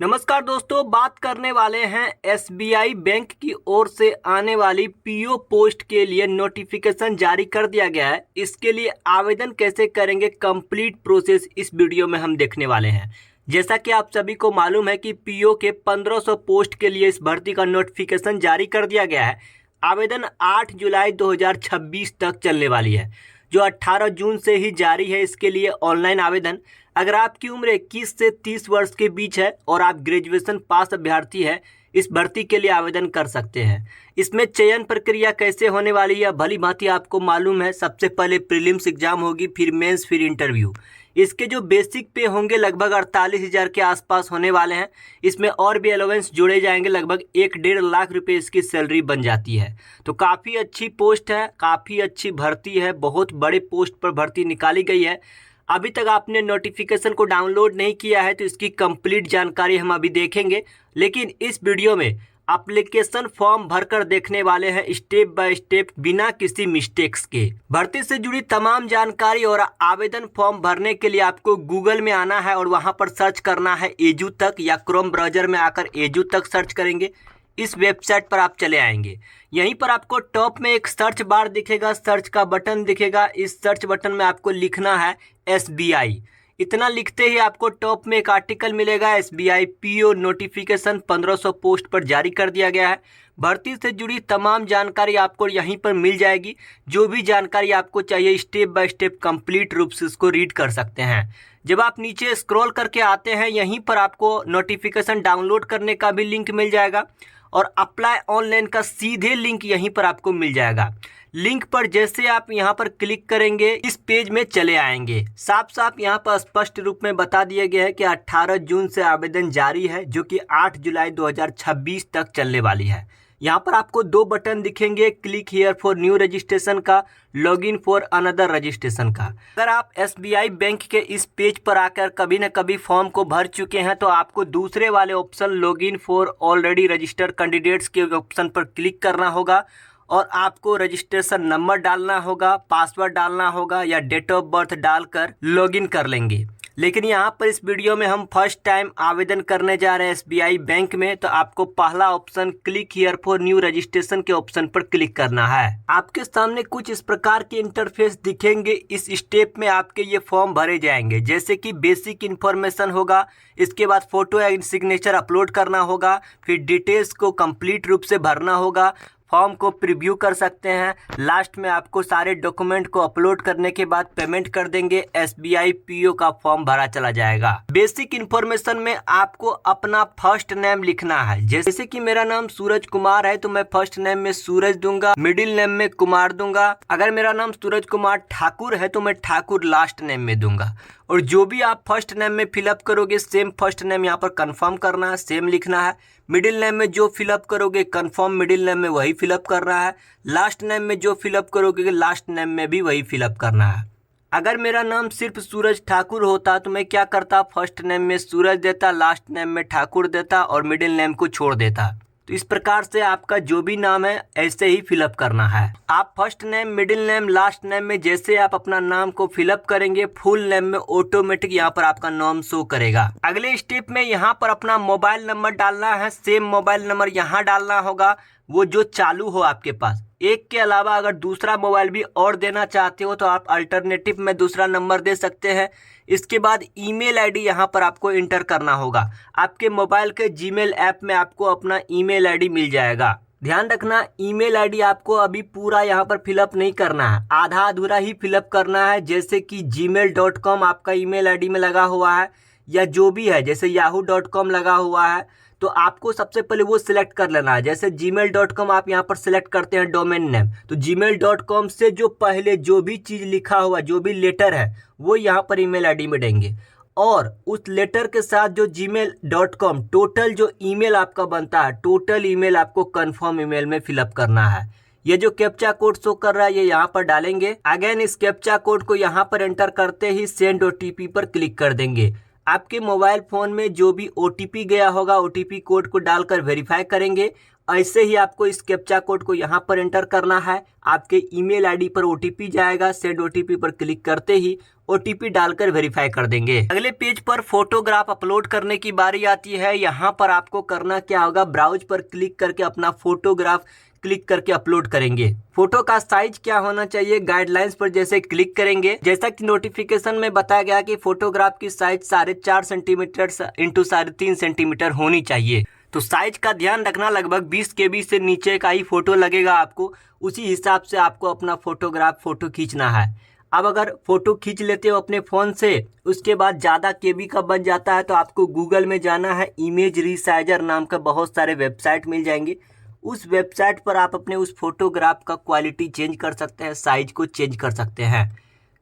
नमस्कार दोस्तों, बात करने वाले हैं एसबीआई बैंक की ओर से आने वाली पीओ पोस्ट के लिए नोटिफिकेशन जारी कर दिया गया है। इसके लिए आवेदन कैसे करेंगे, कंप्लीट प्रोसेस इस वीडियो में हम देखने वाले हैं। जैसा कि आप सभी को मालूम है कि पीओ के 1500 पोस्ट के लिए इस भर्ती का नोटिफिकेशन जारी कर दिया गया है। आवेदन 8 जुलाई 2026 तक चलने वाली है, जो 18 जून से ही जारी है। इसके लिए ऑनलाइन आवेदन, अगर आपकी उम्र 21 से 30 वर्ष के बीच है और आप ग्रेजुएशन पास अभ्यर्थी है, इस भर्ती के लिए आवेदन कर सकते हैं। इसमें चयन प्रक्रिया कैसे होने वाली है भली भांति आपको मालूम है। सबसे पहले प्रीलिम्स एग्जाम होगी, फिर मेंस, फिर इंटरव्यू। इसके जो बेसिक पे होंगे लगभग 48,000 के आसपास होने वाले हैं। इसमें और भी अलाउंस जोड़े जाएंगे, लगभग 1-1.5 लाख रुपए इसकी सैलरी बन जाती है। तो काफ़ी अच्छी पोस्ट है, काफ़ी अच्छी भर्ती है, बहुत बड़े पोस्ट पर भर्ती निकाली गई है। अभी तक आपने नोटिफिकेशन को डाउनलोड नहीं किया है तो इसकी कंप्लीट जानकारी हम अभी देखेंगे, लेकिन इस वीडियो में एप्लीकेशन फॉर्म भरकर देखने वाले हैं स्टेप बाय स्टेप, बिना किसी मिस्टेक्स के। भर्ती से जुड़ी तमाम जानकारी और आवेदन फॉर्म भरने के लिए आपको गूगल में आना है और वहां पर सर्च करना है एजू तक, या क्रोम ब्राउजर में आकर एजू तक सर्च करेंगे। इस वेबसाइट पर आप चले आएंगे। यहीं पर आपको टॉप में एक सर्च बार दिखेगा, सर्च का बटन दिखेगा। इस सर्च बटन में आपको लिखना है एसबीआई। इतना लिखते ही आपको टॉप में एक आर्टिकल मिलेगा, एसबीआई पीओ नोटिफिकेशन 1500 पोस्ट पर जारी कर दिया गया है। भर्ती से जुड़ी तमाम जानकारी आपको यहीं पर मिल जाएगी। जो भी जानकारी आपको चाहिए स्टेप बाय स्टेप कंप्लीट रूप से इसको रीड कर सकते हैं। जब आप नीचे स्क्रॉल करके आते हैं, यहीं पर आपको नोटिफिकेशन डाउनलोड करने का भी लिंक मिल जाएगा और अप्लाई ऑनलाइन का सीधे लिंक यहीं पर आपको मिल जाएगा। लिंक पर जैसे आप यहां पर क्लिक करेंगे, इस पेज में चले आएंगे। साफ साफ यहां पर स्पष्ट रूप में बता दिया गया है कि 18 जून से आवेदन जारी है, जो कि 8 जुलाई 2026 तक चलने वाली है। यहाँ पर आपको 2 बटन दिखेंगे, click here for new registration का, लॉगिन फॉर अनदर रजिस्ट्रेशन का। अगर आप एसबीआई बैंक के इस पेज पर आकर कभी न कभी फॉर्म को भर चुके हैं तो आपको दूसरे वाले option login for already registered candidates के ऑप्शन पर क्लिक करना होगा और आपको रजिस्ट्रेशन नंबर डालना होगा, पासवर्ड डालना होगा या डेट ऑफ बर्थ डालकर लॉगिन कर लेंगे। लेकिन यहाँ पर इस वीडियो में हम फर्स्ट टाइम आवेदन करने जा रहे हैं एसबीआई बैंक में, तो आपको पहला option click here for new registration के ऑप्शन पर क्लिक करना है। आपके सामने कुछ इस प्रकार के इंटरफेस दिखेंगे। इस स्टेप में आपके ये फॉर्म भरे जाएंगे, जैसे कि बेसिक इन्फॉर्मेशन होगा, इसके बाद फोटो या सिग्नेचर अपलोड करना होगा, फिर डिटेल्स को कंप्लीट रूप से भरना होगा, फॉर्म को प्रीव्यू कर सकते हैं। लास्ट में आपको सारे डॉक्यूमेंट को अपलोड करने के बाद पेमेंट कर देंगे, एसबीआई पीओ का फॉर्म भरा चला जाएगा। बेसिक इन्फॉर्मेशन में आपको अपना फर्स्ट नेम लिखना है। जैसे कि मेरा नाम सूरज कुमार है तो मैं फर्स्ट नेम में सूरज दूंगा, मिडिल नेम में कुमार दूंगा। अगर मेरा नाम सूरज कुमार ठाकुर है तो मैं ठाकुर लास्ट नेम में दूंगा। और जो भी आप फर्स्ट नेम में फिलअप करोगे, सेम फर्स्ट नेम यहाँ पर कंफर्म करना है, सेम लिखना है। मिडिल नेम में जो फिलअप करोगे कंफर्म मिडिल नेम में वही फिलअप करना है। लास्ट नेम में जो फिलअप करोगे लास्ट नेम में भी वही फिलअप करना है। अगर मेरा नाम सिर्फ सूरज ठाकुर होता तो मैं क्या करता, फर्स्ट नेम में सूरज देता, लास्ट नेम में ठाकुर देता और मिडिल नेम को छोड़ देता। तो इस प्रकार से आपका जो भी नाम है ऐसे ही फिलअप करना है। आप first name, middle name, last name में जैसे आप अपना नाम को फिलअप करेंगे, फुल नेम में ऑटोमेटिक यहाँ पर आपका नाम शो करेगा। अगले स्टेप में यहाँ पर अपना मोबाइल नंबर डालना है। सेम मोबाइल नंबर यहाँ डालना होगा, वो जो चालू हो आपके पास। एक के अलावा अगर दूसरा मोबाइल भी और देना चाहते हो तो आप अल्टरनेटिव में दूसरा नंबर दे सकते हैं। इसके बाद ईमेल आईडी यहाँ पर आपको इंटर करना होगा। आपके मोबाइल के जीमेल ऐप में आपको अपना ईमेल आईडी मिल जाएगा। ध्यान रखना, ईमेल आईडी आपको अभी पूरा यहाँ पर फिलअप नहीं करना है, आधा अधूरा ही फिलअप करना है। जैसे कि gmail.com आपका ईमेल आईडी में लगा हुआ है या जो भी है, जैसे yahoo.com लगा हुआ है, तो आपको सबसे पहले वो सिलेक्ट कर लेना है। जैसे gmail.com आप यहाँ पर सिलेक्ट करते हैं डोमेन नेम, तो gmail.com से जो पहले जो भी चीज़ लिखा हुआ, जो भी लेटर है, वो यहाँ पर ईमेल आईडी में देंगे और उस लेटर के साथ जो gmail.com टोटल जो ईमेल आपका बनता है, टोटल ईमेल आपको कंफर्म ईमेल में फिलअप करना है। ये जो कैप्चा कोड शो कर रहा है ये यहाँ पर डालेंगे। अगेन इस कैप्चा कोड को यहाँ पर एंटर करते ही सेंड ओटीपी पर क्लिक कर देंगे। आपके मोबाइल फ़ोन में जो भी ओटीपी गया होगा, ओटीपी कोड को डालकर वेरीफाई करेंगे। ऐसे ही आपको इस कैप्चा कोड को यहाँ पर एंटर करना है। आपके ईमेल आईडी पर ओटीपी जाएगा, सेंड ओटीपी पर क्लिक करते ही OTP डालकर वेरीफाई कर देंगे। अगले पेज पर फोटोग्राफ अपलोड करने की बारी आती है। यहाँ पर आपको करना क्या होगा, ब्राउज पर क्लिक करके अपना फोटोग्राफ क्लिक करके अपलोड करेंगे। फोटो का साइज क्या होना चाहिए, गाइडलाइंस पर जैसे क्लिक करेंगे, जैसा कि नोटिफिकेशन में बताया गया कि फोटोग्राफ की साइज 4.5 सेंटीमीटर इंटू 3.5 सेंटीमीटर होनी चाहिए। तो साइज का ध्यान रखना, लगभग 20 KB से नीचे का ही फोटो लगेगा आपको, उसी हिसाब से आपको अपना फोटो खींचना है। अब अगर फोटो खींच लेते हो अपने फ़ोन से, उसके बाद ज़्यादा KB का बन जाता है तो आपको गूगल में जाना है। इमेज रिसाइजर नाम का बहुत सारे वेबसाइट मिल जाएंगे। उस वेबसाइट पर आप अपने उस फोटोग्राफ का क्वालिटी चेंज कर सकते हैं, साइज को चेंज कर सकते हैं।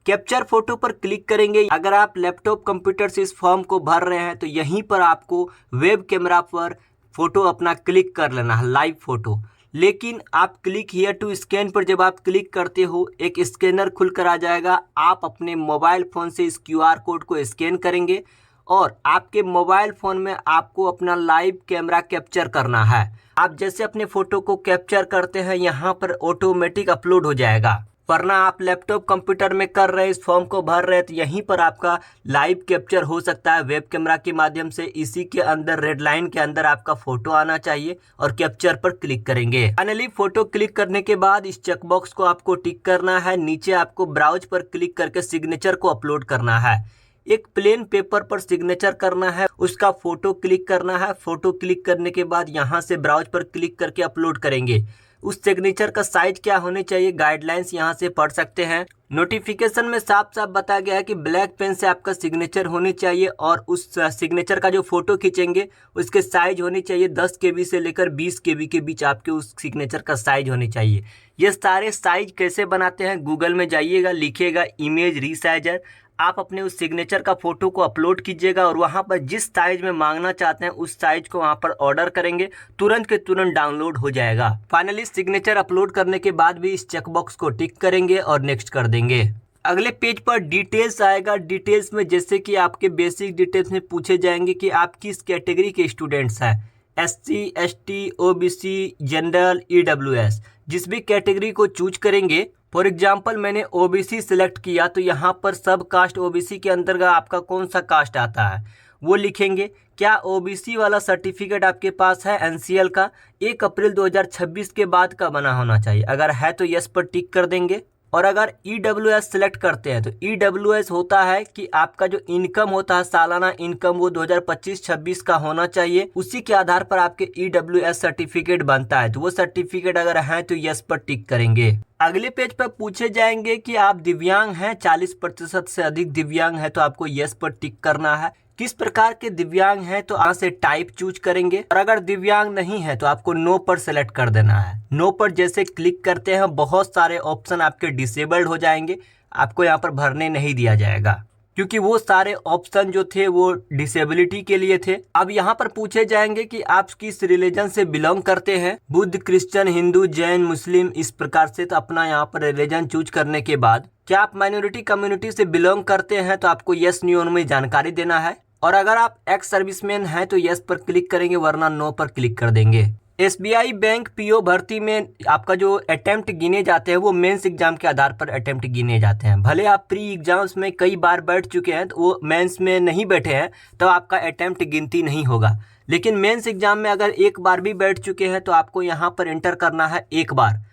कैप्चर फोटो पर क्लिक करेंगे। अगर आप लैपटॉप कंप्यूटर से इस फॉर्म को भर रहे हैं तो यहीं पर आपको वेब कैमरा पर फोटो अपना क्लिक कर लेना है, लाइव फोटो। लेकिन आप क्लिक हियर टू स्कैन पर जब आप क्लिक करते हो, एक स्कैनर खुल कर आ जाएगा। आप अपने मोबाइल फ़ोन से इस QR कोड को स्कैन करेंगे और आपके मोबाइल फ़ोन में आपको अपना लाइव कैमरा कैप्चर करना है। आप जैसे अपने फ़ोटो को कैप्चर करते हैं, यहाँ पर ऑटोमेटिक अपलोड हो जाएगा। वरना आप लैपटॉप कंप्यूटर में कर रहे हैं, इस फॉर्म को भर रहे हैं, तो यहीं पर आपका लाइव कैप्चर हो सकता है वेब कैमरा के माध्यम से। इसी के अंदर रेड लाइन के अंदर आपका फोटो आना चाहिए और कैप्चर पर क्लिक करेंगे। फाइनली फोटो क्लिक करने के बाद इस चेकबॉक्स को आपको टिक करना है। नीचे आपको ब्राउज पर क्लिक करके सिग्नेचर को अपलोड करना है। एक प्लेन पेपर पर सिग्नेचर करना है, उसका फोटो क्लिक करना है। फोटो क्लिक करने के बाद यहाँ से ब्राउज पर क्लिक करके अपलोड करेंगे। उस सिग्नेचर का साइज क्या होनी चाहिए, गाइडलाइंस यहाँ से पढ़ सकते हैं। नोटिफिकेशन में साफ साफ बताया गया है कि ब्लैक पेन से आपका सिग्नेचर होनी चाहिए और उस सिग्नेचर का जो फोटो खींचेंगे उसके साइज होनी चाहिए 10 KB से लेकर 20 KB के बीच आपके उस सिग्नेचर का साइज होनी चाहिए। ये सारे साइज कैसे बनाते हैं, गूगल में जाइएगा, लिखिएगा इमेज रिसाइजर। आप अपने उस सिग्नेचर का फोटो को अपलोड कीजिएगा और वहाँ पर जिस साइज में मांगना चाहते हैं उस साइज को वहाँ पर ऑर्डर करेंगे, तुरंत के तुरंत डाउनलोड हो जाएगा। फाइनली सिग्नेचर अपलोड करने के बाद भी इस चेकबॉक्स को टिक करेंगे और नेक्स्ट कर देंगे। अगले पेज पर डिटेल्स आएगा। डिटेल्स में जैसे कि आपके बेसिक डिटेल्स में पूछे जाएंगे कि आप किस कैटेगरी के स्टूडेंट्स हैं, SC, ST, OBC, general, EWS। जिस भी कैटेगरी को चूज करेंगे, फॉर एग्जाम्पल मैंने OBC सिलेक्ट किया तो यहाँ पर सब कास्ट OBC के अंतर्गत आपका कौन सा कास्ट आता है वो लिखेंगे। क्या OBC वाला सर्टिफिकेट आपके पास है NCL का, 1 अप्रैल 2026 के बाद का बना होना चाहिए। अगर है तो यस पर टिक कर देंगे। और अगर EWS सिलेक्ट करते हैं तो EWS होता है कि आपका जो इनकम होता है, सालाना इनकम, वो 2025-26 का होना चाहिए। उसी के आधार पर आपके EWS सर्टिफिकेट बनता है। तो वो सर्टिफिकेट अगर है तो यस पर टिक करेंगे। अगले पेज पर पूछे जाएंगे कि आप दिव्यांग हैं, 40% से अधिक दिव्यांग है तो आपको यस पर टिक करना है। किस प्रकार के दिव्यांग हैं तो यहाँ से टाइप चूज करेंगे। और अगर दिव्यांग नहीं है तो आपको नो पर सेलेक्ट कर देना है। नो पर जैसे क्लिक करते हैं बहुत सारे ऑप्शन आपके डिसेबल्ड हो जाएंगे, आपको यहाँ पर भरने नहीं दिया जाएगा क्योंकि वो सारे ऑप्शन जो थे वो डिसेबिलिटी के लिए थे। अब यहाँ पर पूछे जाएंगे कि आप किस रिलीजन से बिलोंग करते हैं, बुद्ध, क्रिश्चियन, हिंदू, जैन, मुस्लिम, इस प्रकार से। तो अपना यहाँ पर रिलीजन चूज करने के बाद क्या आप माइनॉरिटी कम्युनिटी से बिलोंग करते हैं तो आपको यस नो में जानकारी देना है। और अगर आप एक्स सर्विसमैन हैं तो यस पर क्लिक करेंगे, वरना नो पर क्लिक कर देंगे। SBI बैंक PO भर्ती में आपका जो अटेम्प्ट गिने जाते हैं वो मेंस एग्जाम के आधार पर अटेम्प्ट गिने जाते हैं। भले आप प्री एग्जाम्स में कई बार बैठ चुके हैं तो वो मेंस में नहीं बैठे हैं तो आपका अटेम्प्ट गिनती नहीं होगा। लेकिन मेंस एग्जाम में अगर एक बार भी बैठ चुके हैं तो आपको यहाँ पर एंटर करना है 1 बार।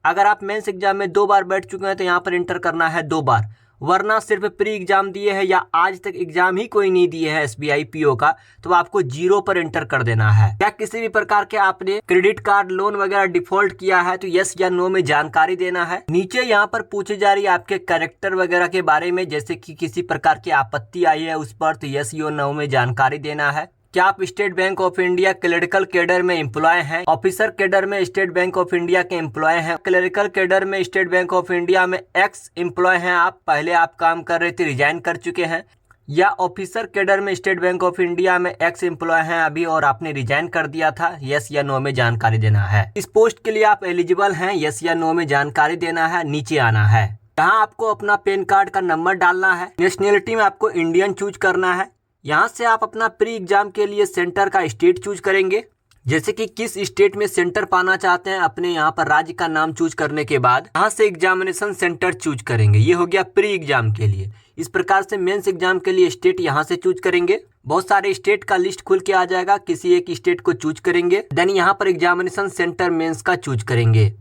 अगर आप मेंस एग्जाम में 2 बार बैठ चुके हैं तो यहाँ पर एंटर करना है 2 बार। वरना सिर्फ प्री एग्जाम दिए हैं या आज तक एग्जाम ही कोई नहीं दिए है SBI PO का तो आपको 0 पर एंटर कर देना है। क्या किसी भी प्रकार के आपने क्रेडिट कार्ड, लोन वगैरह डिफॉल्ट किया है तो यस या नो में जानकारी देना है। नीचे यहाँ पर पूछी जा रही है आपके कैरेक्टर वगैरह के बारे में, जैसे कि किसी प्रकार की आपत्ति आई है उस पर तो यस या नो में जानकारी देना है। क्या आप state bank of India clerical cadre में एम्प्लॉय हैं, ऑफिसर कैडर में स्टेट बैंक ऑफ इंडिया के एम्प्लॉय हैं, क्लरिकल कैडर में स्टेट बैंक ऑफ इंडिया में एक्स एम्प्लॉय हैं, आप पहले आप काम कर रहे थे रिजाइन कर चुके हैं, या ऑफिसर कैडर में स्टेट बैंक ऑफ इंडिया में एक्स एम्प्लॉय हैं अभी और आपने रिजाइन कर दिया था, यस या नो में जानकारी देना है। इस पोस्ट के लिए आप एलिजिबल हैं, यस या नो में जानकारी देना है। नीचे आना है, यहाँ आपको अपना पैन कार्ड का नंबर डालना है। नेशनलिटी में आपको इंडियन चूज करना है। यहाँ से आप अपना प्री एग्जाम के लिए सेंटर का स्टेट चूज करेंगे, जैसे कि किस स्टेट में सेंटर पाना चाहते हैं। अपने यहाँ पर राज्य का नाम चूज करने के बाद यहाँ से एग्जामिनेशन सेंटर चूज करेंगे। ये हो गया प्री एग्जाम के लिए। इस प्रकार से मेंस एग्जाम के लिए स्टेट यहाँ से चूज करेंगे। बहुत सारे स्टेट का लिस्ट खुल के आ जाएगा, किसी एक स्टेट को चूज करेंगे। देन यहाँ पर एग्जामिनेशन सेंटर मेंस का चूज करेंगे।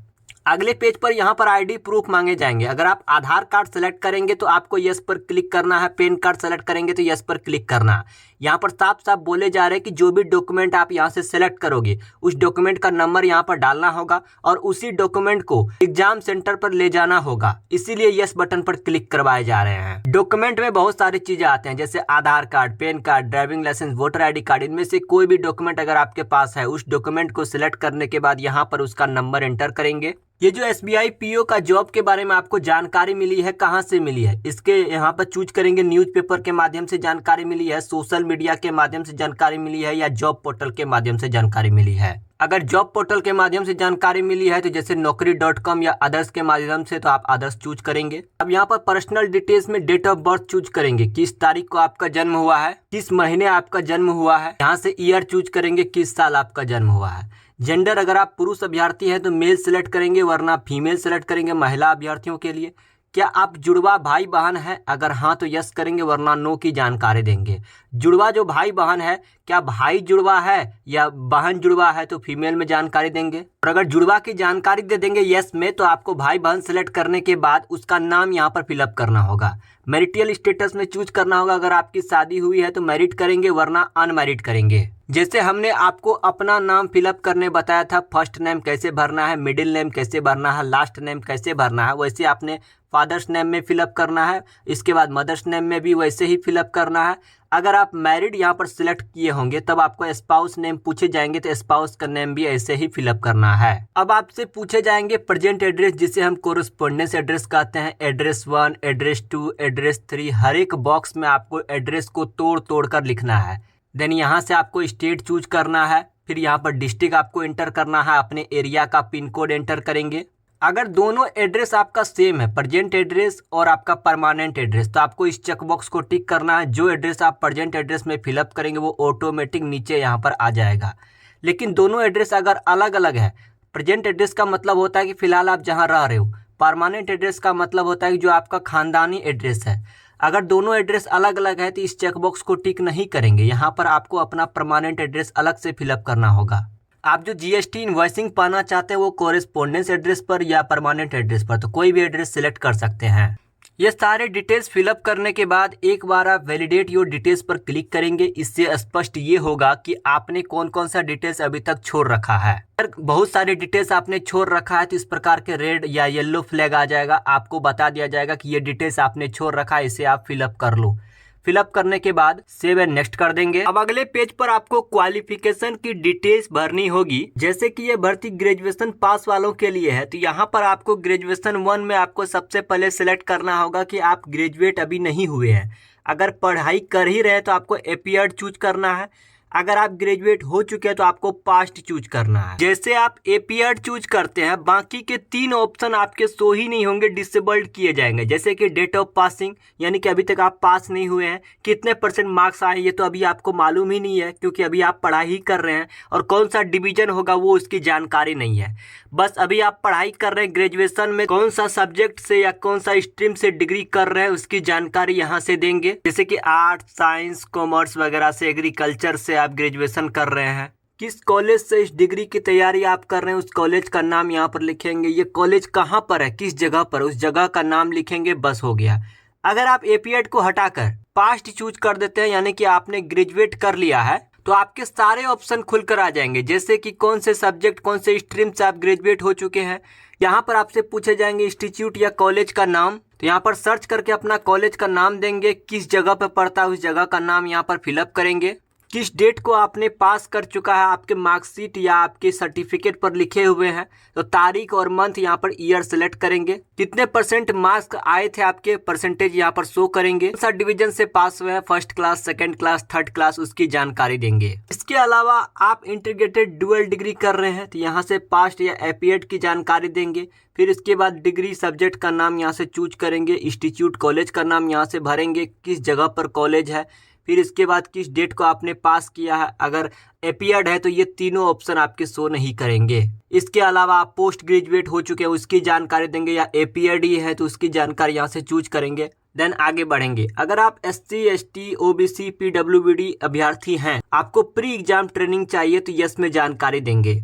अगले पेज पर यहाँ पर आईडी प्रूफ मांगे जाएंगे। अगर आप आधार कार्ड सेलेक्ट करेंगे तो आपको यस पर क्लिक करना है, पैन कार्ड सेलेक्ट करेंगे तो यस पर क्लिक करना है। यहाँ पर साफ साफ बोले जा रहे हैं कि जो भी डॉक्यूमेंट आप यहाँ से सेलेक्ट करोगे उस डॉक्यूमेंट का नंबर यहाँ पर डालना होगा और उसी डॉक्यूमेंट को एग्जाम सेंटर पर ले जाना होगा, इसीलिए यस बटन पर क्लिक करवाए जा रहे हैं। डॉक्यूमेंट में बहुत सारी चीजें आते हैं, जैसे Aadhaar card, PAN card, driving licence, voter ID card. इनमें से कोई भी डॉक्यूमेंट अगर आपके पास है, उस डॉक्यूमेंट को सिलेक्ट करने के बाद यहाँ पर उसका नंबर एंटर करेंगे। ये जो SBI PO का जॉब के बारे में आपको जानकारी मिली है, कहाँ से मिली है, इसके यहाँ पर चूज करेंगे। न्यूज़पेपर के माध्यम से जानकारी मिली है, सोशल मीडिया के माध्यम से जानकारी मिली है, या जॉब पोर्टल के माध्यम से जानकारी मिली है। अगर जॉब पोर्टल के माध्यम से जानकारी मिली है तो जैसे naukri.com या अदर्स के माध्यम से, तो आप अदर्स चूज करेंगे। अब यहाँ पर पर्सनल डिटेल्स में डेट ऑफ बर्थ चूज करेंगे, किस तारीख को आपका जन्म हुआ है, किस महीने आपका जन्म हुआ है। यहाँ से ईयर चूज करेंगे, किस साल आपका जन्म हुआ है। जेंडर, अगर आप पुरुष अभ्यर्थी हैं तो मेल सेलेक्ट करेंगे, वरना फीमेल सेलेक्ट करेंगे महिला अभ्यर्थियों के लिए। क्या आप जुड़वा भाई बहन हैं, अगर हाँ तो यस करेंगे, वरना नो की जानकारी देंगे। जुड़वा जो भाई बहन है, क्या भाई जुड़वा है या बहन जुड़वा है, तो फीमेल में जानकारी देंगे। और अगर जुड़वा की जानकारी दे देंगे यस में, तो आपको भाई बहन सेलेक्ट करने के बाद उसका नाम यहाँ पर फिलअप करना होगा। मैरिटल स्टेटस में चूज करना होगा, अगर आपकी शादी हुई है तो मैरिड करेंगे, वरना अनमैरिड करेंगे। जैसे हमने आपको अपना नाम फिलअप करने बताया था, फर्स्ट नेम कैसे भरना है, मिडिल नेम कैसे भरना है, लास्ट नेम कैसे भरना है, वैसे आपने फादर्स नेम में फिलअप करना है। इसके बाद मदर्स नेम में भी वैसे ही फिलअप करना है। अगर आप मैरिड यहाँ पर सिलेक्ट किए होंगे तब आपको स्पाउस नेम पूछे जाएंगे, तो स्पाउस का नेम भी ऐसे ही फिलअप करना है। अब आपसे पूछे जाएंगे प्रेजेंट एड्रेस, जिसे हम कोरेस्पोंडेंस एड्रेस कहते हैं। एड्रेस 1, एड्रेस 2, एड्रेस 3, हर एक बॉक्स में आपको एड्रेस को तोड़ तोड़ कर लिखना है। देन यहाँ से आपको स्टेट चूज करना है, फिर यहाँ पर डिस्ट्रिक्ट आपको एंटर करना है, अपने एरिया का पिन कोड एंटर करेंगे। अगर दोनों एड्रेस आपका सेम है, प्रेजेंट एड्रेस और आपका परमानेंट एड्रेस, तो आपको इस चेक बॉक्स को टिक करना है। जो एड्रेस आप प्रेजेंट एड्रेस में फिलअप करेंगे वो ऑटोमेटिक नीचे यहाँ पर आ जाएगा। लेकिन दोनों एड्रेस अगर अलग अलग है, प्रेजेंट एड्रेस का मतलब होता है कि फिलहाल आप जहाँ रह रहे हो, परमानेंट एड्रेस का मतलब होता है कि जो आपका खानदानी एड्रेस है। अगर दोनों एड्रेस अलग अलग है तो इस चेकबॉक्स को टिक नहीं करेंगे, यहाँ पर आपको अपना परमानेंट एड्रेस अलग से फिलअप करना होगा। आप जो GST इनवॉइसिंग पाना चाहते हैं वो कोरेस्पोंडेंस एड्रेस पर या परमानेंट एड्रेस पर, तो कोई भी एड्रेस सिलेक्ट कर सकते हैं। ये सारे डिटेल्स फिलअप करने के बाद एक बार आप वैलिडेट योर डिटेल्स पर क्लिक करेंगे। इससे स्पष्ट ये होगा कि आपने कौन कौन सा डिटेल्स अभी तक छोड़ रखा है। अगर बहुत सारे डिटेल्स आपने छोड़ रखा है तो इस प्रकार के रेड या येलो फ्लैग आ जाएगा, आपको बता दिया जाएगा कि ये डिटेल्स आपने छोड़ रखा है, इसे आप फिलअप कर लो। फिलअप करने के बाद सेव एंड नेक्स्ट कर देंगे। अब अगले पेज पर आपको क्वालिफिकेशन की डिटेल्स भरनी होगी। जैसे कि ये भर्ती ग्रेजुएशन पास वालों के लिए है, तो यहाँ पर आपको ग्रेजुएशन 1 में आपको सबसे पहले सिलेक्ट करना होगा कि आप ग्रेजुएट अभी नहीं हुए हैं। अगर पढ़ाई कर ही रहे तो आपको एपीएड चूज करना है। अगर आप ग्रेजुएट हो चुके हैं तो आपको पास्ट चूज करना है। जैसे आप एपीएड चूज करते हैं, बाकी के 3 ऑप्शन आपके शो ही नहीं होंगे, डिसेबल्ड किए जाएंगे। जैसे कि डेट ऑफ पासिंग, यानी कि अभी तक आप पास नहीं हुए हैं, कितने % मार्क्स आए ये तो अभी आपको मालूम ही नहीं है, क्योंकि अभी आप पढ़ाई ही कर रहे हैं। और कौन सा डिवीजन होगा वो उसकी जानकारी नहीं है। बस अभी आप पढ़ाई कर रहे हैं, ग्रेजुएशन में कौन सा सब्जेक्ट से या कौन सा स्ट्रीम से डिग्री कर रहे हैं उसकी जानकारी यहाँ से देंगे। जैसे कि आर्ट्स, साइंस, कॉमर्स वगैरह से, एग्रीकल्चर से आप ग्रेजुएशन कर रहे हैं, किस कॉलेज से इस डिग्री की तैयारी आप कर रहे हैं उस कॉलेज का नाम यहाँ पर लिखेंगे। ये कॉलेज कहाँ पर है, किस जगह पर, उस जगह का नाम लिखेंगे, बस हो गया। अगर आप एपीएड को हटाकर पास्ट चूज कर देते हैं, यानी कि आपने ग्रेजुएट कर लिया है, तो आपके सारे ऑप्शन खुलकर आ जाएंगे। जैसे कि कौन से सब्जेक्ट, कौन से स्ट्रीम से आप ग्रेजुएट हो चुके हैं। यहाँ पर आपसे पूछे जाएंगे इंस्टीट्यूट या कॉलेज का नाम, तो यहाँ पर सर्च करके अपना कॉलेज का नाम देंगे, किस जगह पर पड़ता है उस जगह का नाम यहाँ पर फिलअप करेंगे। किस डेट को आपने पास कर चुका है, आपके मार्कशीट या आपके सर्टिफिकेट पर लिखे हुए हैं, तो तारीख और मंथ यहाँ पर ईयर सेलेक्ट करेंगे। कितने % मार्क्स आए थे आपके, परसेंटेज यहाँ पर शो करेंगे। कौन सा डिवीजन से पास हुए हैं, first class, second class, third class, उसकी जानकारी देंगे। इसके अलावा आप इंटीग्रेटेड डुअल डिग्री कर रहे हैं तो यहाँ से पास्ट या एपीएड की जानकारी देंगे। फिर इसके बाद डिग्री सब्जेक्ट का नाम यहाँ से चूज करेंगे, इंस्टीट्यूट कॉलेज का नाम यहाँ से भरेंगे, किस जगह पर कॉलेज है। फिर इसके बाद किस डेट को आपने पास किया है। अगर एपीएड है तो ये तीनों ऑप्शन आपके शो नहीं करेंगे। इसके अलावा आप पोस्ट ग्रेजुएट हो चुके हैं उसकी जानकारी देंगे, या एपीएड ही है तो उसकी जानकारी यहाँ से चूज करेंगे। देन आगे बढ़ेंगे। अगर आप SC ST OBC PWD अभ्यर्थी हैं, आपको प्री एग्जाम ट्रेनिंग चाहिए तो यस में जानकारी देंगे।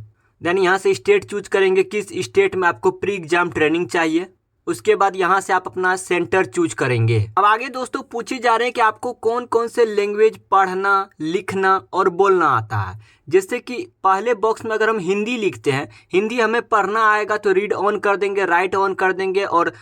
देन यहाँ से स्टेट चूज करेंगे, किस स्टेट में आपको प्री एग्जाम ट्रेनिंग चाहिए। उसके बाद यहाँ से आप अपना सेंटर चूज करेंगे। अब आगे दोस्तों पूछे जा रहे हैं कि आपको कौन कौन से लैंग्वेज पढ़ना, लिखना और बोलना आता है। जैसे कि पहले बॉक्स में अगर हम हिंदी लिखते हैं, हिंदी हमें पढ़ना आएगा तो रीड ऑन कर देंगे, राइट ऑन कर देंगे, और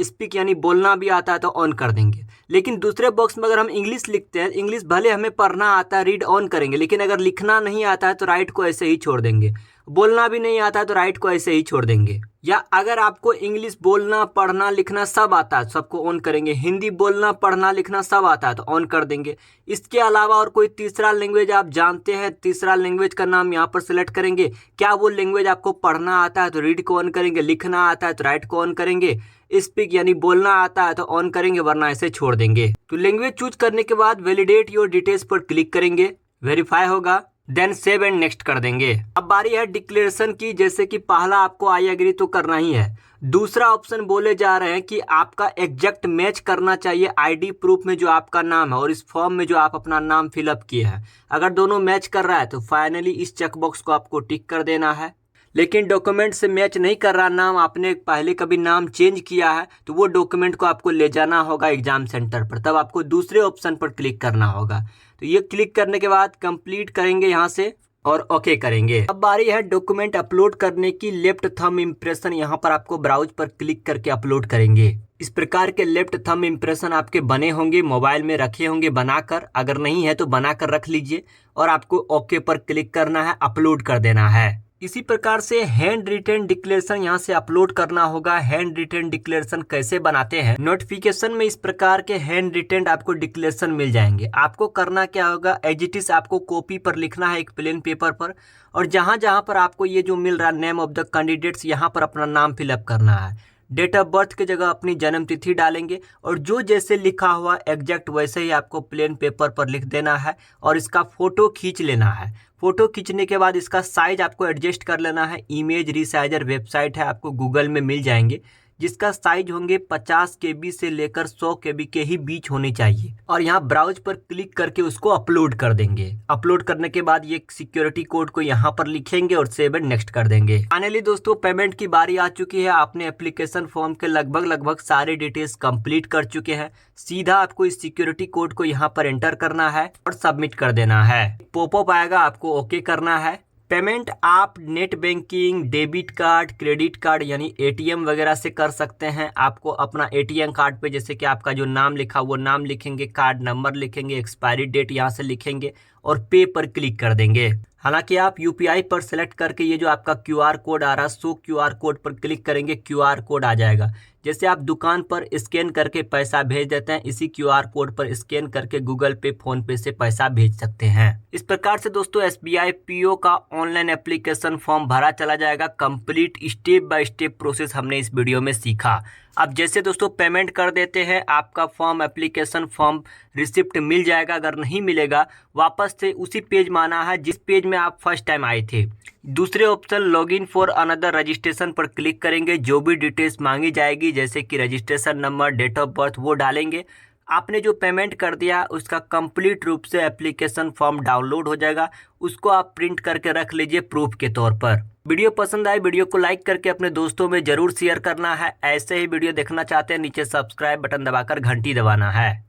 स्पीक यानी बोलना भी आता है तो ऑन कर देंगे। लेकिन दूसरे बॉक्स में अगर हम इंग्लिश लिखते हैं, इंग्लिश भले हमें पढ़ना आता है, रीड ऑन करेंगे, लेकिन अगर लिखना नहीं आता है तो राइट को ऐसे ही छोड़ देंगे। बोलना भी नहीं आता है तो राइट को ऐसे ही छोड़ देंगे। या अगर आपको इंग्लिश बोलना, पढ़ना, लिखना सब आता है, सबको ऑन करेंगे। हिंदी बोलना, पढ़ना, लिखना सब आता है तो ऑन कर देंगे। इसके अलावा और कोई तीसरा लैंग्वेज आप जानते हैं, तीसरा लैंग्वेज का नाम यहाँ पर सिलेक्ट करेंगे। क्या वो लैंग्वेज आपको पढ़ना आता है तो रीड को ऑन करेंगे, लिखना आता है तो राइट को ऑन करेंगे, स्पीक यानी बोलना आता है तो ऑन करेंगे, वरना ऐसे छोड़ देंगे। तो लैंग्वेज चूज करने के बाद वैलिडेट योर डिटेल्स पर क्लिक करेंगे, वेरीफाई होगा, देन सेव एंड नेक्स्ट कर देंगे। अब बारी है डिक्लेरेशन की। जैसे कि पहला आपको आई एग्री तो करना ही है। दूसरा ऑप्शन बोले जा रहे हैं कि आपका एग्जैक्ट मैच करना चाहिए आईडी प्रूफ में जो आपका नाम है और इस फॉर्म में जो आप अपना नाम फिलअप किए हैं। अगर दोनों मैच कर रहा है तो फाइनली इस चेकबॉक्स को आपको टिक कर देना है। लेकिन डॉक्यूमेंट से मैच नहीं कर रहा नाम, आपने पहले कभी नाम चेंज किया है, तो वो डॉक्यूमेंट को आपको ले जाना होगा एग्जाम सेंटर पर, तब आपको दूसरे ऑप्शन पर क्लिक करना होगा। तो ये क्लिक करने के बाद कंप्लीट करेंगे यहाँ से और ओके करेंगे। अब बारी है डॉक्यूमेंट अपलोड करने की। लेफ्ट थंब इम्प्रेशन यहाँ पर आपको ब्राउज पर क्लिक करके अपलोड करेंगे। इस प्रकार के लेफ्ट थंब इम्प्रेशन आपके बने होंगे, मोबाइल में रखे होंगे बनाकर। अगर नहीं है तो बनाकर रख लीजिए और आपको ओके पर क्लिक करना है, अपलोड कर देना है। इसी प्रकार से हैंड रिटेन डिक्लेरेशन यहाँ से अपलोड करना होगा। हैंड रिटेन डिक्लेरेशन कैसे बनाते हैं, नोटिफिकेशन में इस प्रकार के हैंड रिटेन आपको डिक्लेरेशन मिल जाएंगे। आपको करना क्या होगा, एज इट इज आपको कॉपी पर लिखना है एक प्लेन पेपर पर, और जहाँ जहाँ पर आपको ये जो मिल रहा नेम ऑफ द कैंडिडेट्स, यहाँ पर अपना नाम फिलअप करना है। डेट ऑफ बर्थ की जगह अपनी जन्म तिथि डालेंगे और जो जैसे लिखा हुआ एग्जैक्ट वैसे ही आपको प्लेन पेपर पर लिख देना है और इसका फोटो खींच लेना है। फोटो खींचने के बाद इसका साइज आपको एडजस्ट कर लेना है। इमेज रिसाइजर वेबसाइट है, आपको गूगल में मिल जाएंगे, जिसका साइज होंगे 50 KB से लेकर 100 KB के ही बीच होने चाहिए। और यहाँ ब्राउज पर क्लिक करके उसको अपलोड कर देंगे। अपलोड करने के बाद ये सिक्योरिटी कोड को यहाँ पर लिखेंगे और सेव एंड नेक्स्ट कर देंगे। फाइनली दोस्तों पेमेंट की बारी आ चुकी है। आपने एप्लीकेशन फॉर्म के लगभग सारे डिटेल्स कंप्लीट कर चुके हैं। सीधा आपको इस सिक्योरिटी कोड को यहाँ पर एंटर करना है और सबमिट कर देना है। पॉपअप आएगा, आपको ओके करना है। पेमेंट आप net banking, debit card, credit card यानी ATM वगैरह से कर सकते हैं। आपको अपना ATM कार्ड पे जैसे कि आपका जो नाम लिखा वो नाम लिखेंगे, कार्ड नंबर लिखेंगे, एक्सपायरी डेट यहाँ से लिखेंगे और पे पर क्लिक कर देंगे। हालांकि आप UPI पर सेलेक्ट करके ये जो आपका QR कोड आ रहा है, सो QR कोड पर क्लिक करेंगे, QR कोड आ जाएगा। जैसे आप दुकान पर स्कैन करके पैसा भेज देते हैं, इसी QR कोड पर स्कैन करके गूगल पे, फोन पे से पैसा भेज सकते हैं। इस प्रकार से दोस्तों SBI PO का ऑनलाइन एप्लीकेशन फॉर्म भरा चला जाएगा। Complete step by step process हमने इस वीडियो में सीखा। अब जैसे दोस्तों पेमेंट कर देते हैं, आपका फॉर्म, एप्लीकेशन फॉर्म रिसिप्ट मिल जाएगा। अगर नहीं मिलेगा वापस से उसी पेज में आना है जिस पेज में आप फर्स्ट टाइम आए थे। दूसरे option login for another registration पर क्लिक करेंगे। जो भी डिटेल्स मांगी जाएगी जैसे कि registration number, date of birth, वो डालेंगे। आपने जो पेमेंट कर दिया उसका कंप्लीट रूप से एप्लीकेशन फॉर्म डाउनलोड हो जाएगा। उसको आप प्रिंट करके रख लीजिए प्रूफ के तौर पर। वीडियो पसंद आए वीडियो को लाइक करके अपने दोस्तों में जरूर शेयर करना है। ऐसे ही वीडियो देखना चाहते हैं नीचे सब्सक्राइब बटन दबाकर घंटी दबाना है।